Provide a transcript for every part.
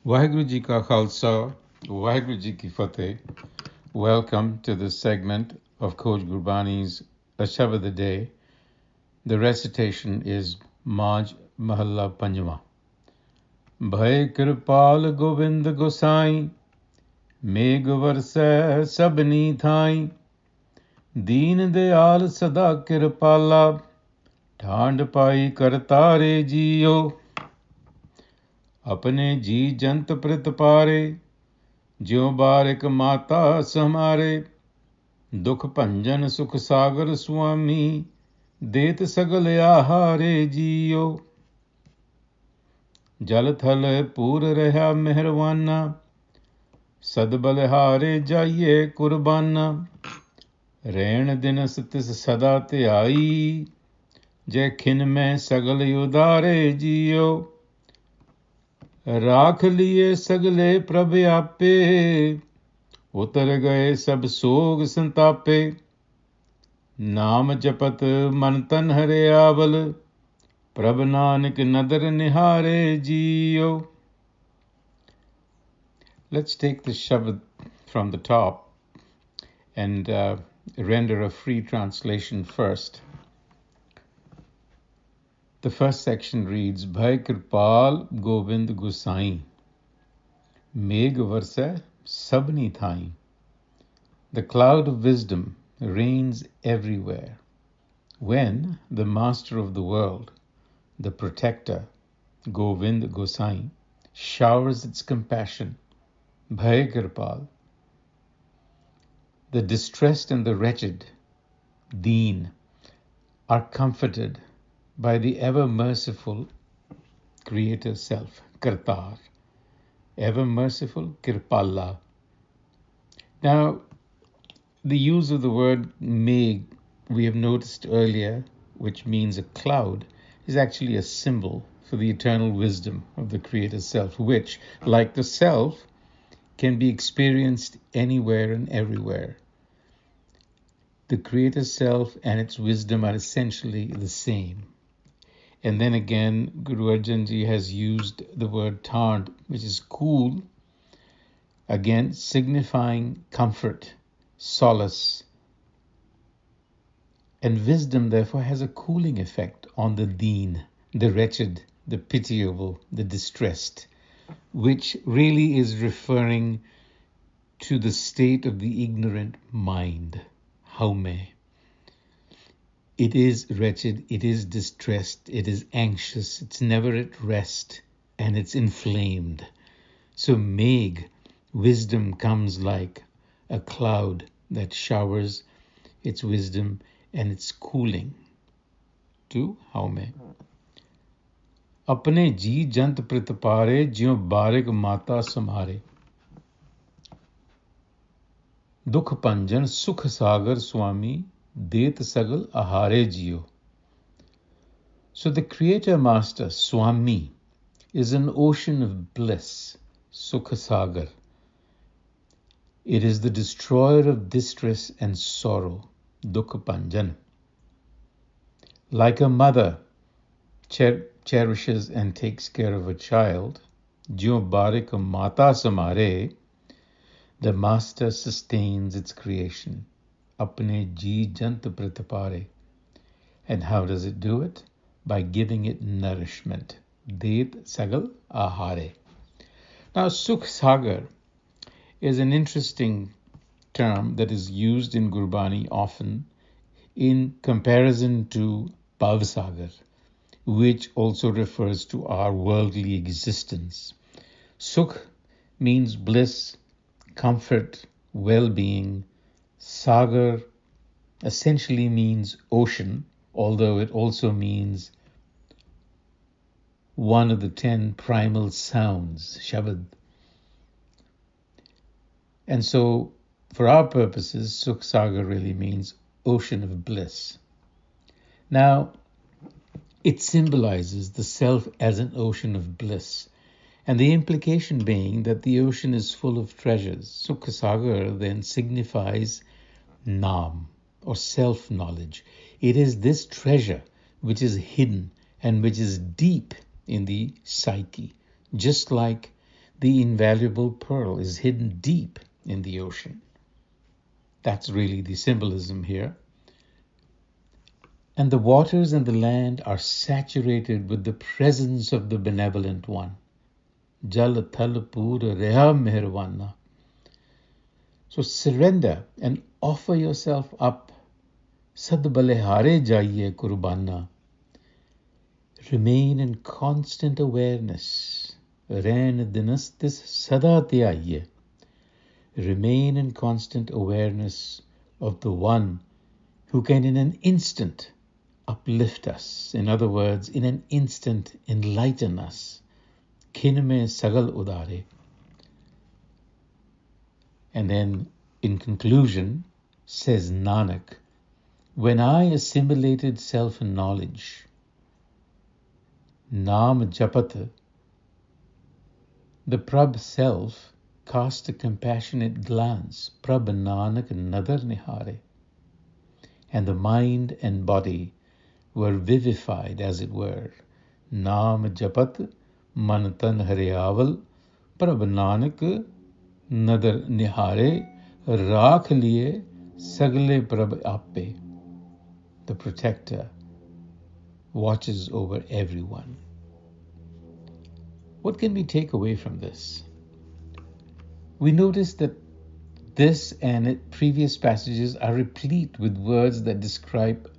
Waheguru Ji Ka Khalsa, Waheguru Ji Ki Fateh. Welcome to this segment of Coach Gurbani's a-sabad-a-day. The recitation is Maj Mahalla Panjwa. Bhaye Kirpal Govind Gusian, Megh varsai sabni thai. Deen Dayal Sada Kirpala, Thand Pai Kartare Jiyo. अपने जी जंत प्रित पारे, ज्यों बारिक माता समारे। दुख भंजन सुख सागर स्वामी, देत सगल आहारे जियो। जल थल पूर रहा मेहरवाना, सद बलिहारे जाइए कुर्बाना। रैण दिन तिस सदा त्याई, जय खिन में सगल उदारे जियो। राख लिए सगले प्रभ आपे, उतर गए सब सोग संतापे। नाम जपत मन तन हरे आवल, प्रभ नानक नदर निहारे जियो. Let's take the shabad from the top and render a free translation first. The first section reads, Bhaye Kirpal Govind Gusian, Megh varsai sabni thai. The cloud of wisdom reigns everywhere. When the master of the world, the protector, Govind Gusian, showers its compassion, Bhaye Kirpal, the distressed and the wretched, Deen, are comforted by the ever-merciful Creator Self, Kartar, ever-merciful Kirpala. Now, the use of the word Megh, we have noticed earlier, which means a cloud, is actually a symbol for the eternal wisdom of the Creator Self, which, like the Self, can be experienced anywhere and everywhere. The Creator Self and its wisdom are essentially the same. And then again, Guru Arjan Ji has used the word thand, which is cool, again signifying comfort, solace. And wisdom, therefore, has a cooling effect on the deen, the wretched, the pitiable, the distressed, which really is referring to the state of the ignorant mind, haume. It is wretched, it is distressed, it is anxious, it's never at rest, and it's inflamed. So Megh, wisdom, comes like a cloud that showers its wisdom and its cooling to haume. Apne ji jant prit pare, ज्यों बारिक माता समारे. दुख भंजन सुख सागर स्वामी, Det sagal ahare jiyo. So the Creator Master, Swami, is an ocean of bliss, Sukha Sagar. It is the destroyer of distress and sorrow, Dukha Panjan. Like a mother cherishes and takes care of a child, Jyo Barik Mata Samare, the Master sustains its creation. Apne ji jant prit pare. And how does it do it? By giving it nourishment. Det sagal ahare. Now, Sukh Sagar is an interesting term that is used in Gurbani often in comparison to Bhav Sagar, which also refers to our worldly existence. Sukh means bliss, comfort, well-being. Sagar essentially means ocean, although it also means one of the 10 primal sounds, Shabad. And so, for our purposes, Sukh Sagar really means ocean of bliss. Now, it symbolizes the self as an ocean of bliss, and the implication being that the ocean is full of treasures. Sukh Sagar then signifies Nam, or self-knowledge. It is this treasure which is hidden and which is deep in the psyche, just like the invaluable pearl is hidden deep in the ocean. That's really the symbolism here. And the waters and the land are saturated with the presence of the benevolent one. Jal thal pura reha meherwana. So surrender and offer yourself up. Sad balehare jaiye kurbana. Remain in constant awareness. Rain dinastis sada tyaiye. Remain in constant awareness of the one who can in an instant uplift us. In other words, in an instant enlighten us. Khinme sagal udare. And then in conclusion, says Nanak, when I assimilated self-knowledge, Naam Japat, the Prabh self cast a compassionate glance, Prabh Nanak Nadar Nihare, and the mind and body were vivified, as it were. Naam Japat, Man Tan Haryaval, Prabh Nanak Nadar Nihare, Rakh Liye Sagle Prabh Appe. The protector watches over everyone. What can we take away from this? We notice that this and previous passages are replete with words that describe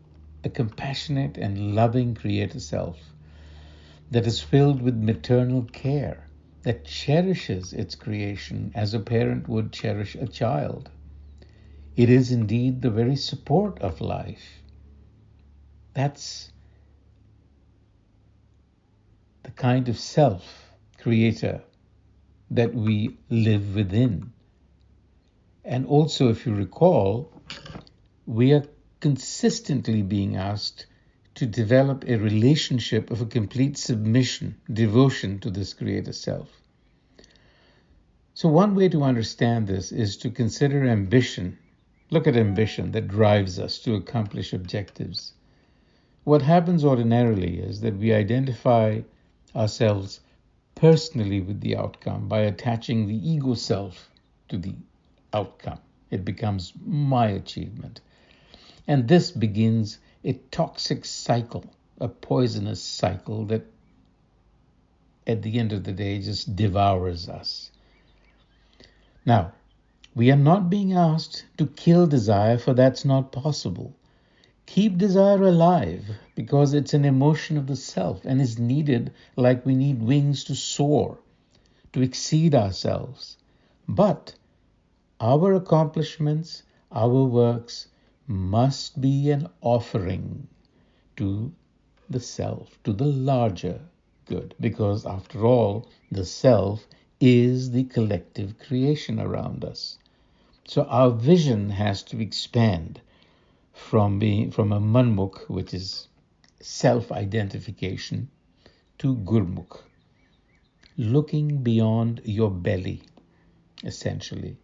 a compassionate and loving Creator Self that is filled with maternal care, that cherishes its creation as a parent would cherish a child. It is indeed the very support of life. That's the kind of self-creator that we live within. And also, if you recall, we are consistently being asked to develop a relationship of a complete submission, devotion to this Creator Self. So one way to understand this is to consider ambition. Look at ambition that drives us to accomplish objectives. What happens ordinarily is that we identify ourselves personally with the outcome by attaching the ego self to the outcome. It becomes my achievement. And this begins a toxic cycle, a poisonous cycle that at the end of the day just devours us. Now, we are not being asked to kill desire, for that's not possible. Keep desire alive because it's an emotion of the self and is needed like we need wings to soar, to exceed ourselves. But our accomplishments, our works must be an offering to the self, to the larger good, because after all, the self is the collective creation around us. So our vision has to expand from a manmukh, which is self-identification, to gurmukh, looking beyond your belly, essentially.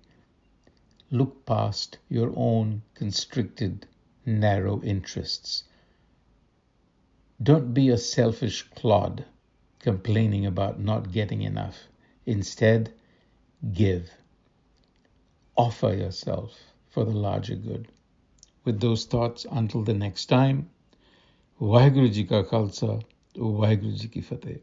Look past your own constricted, narrow interests. Don't be a selfish clod complaining about not getting enough. Instead, give. Offer yourself for the larger good. With those thoughts, until the next time, Vaheguru Ji Ka Khalsa, Vaheguru Ji Ki Fateh.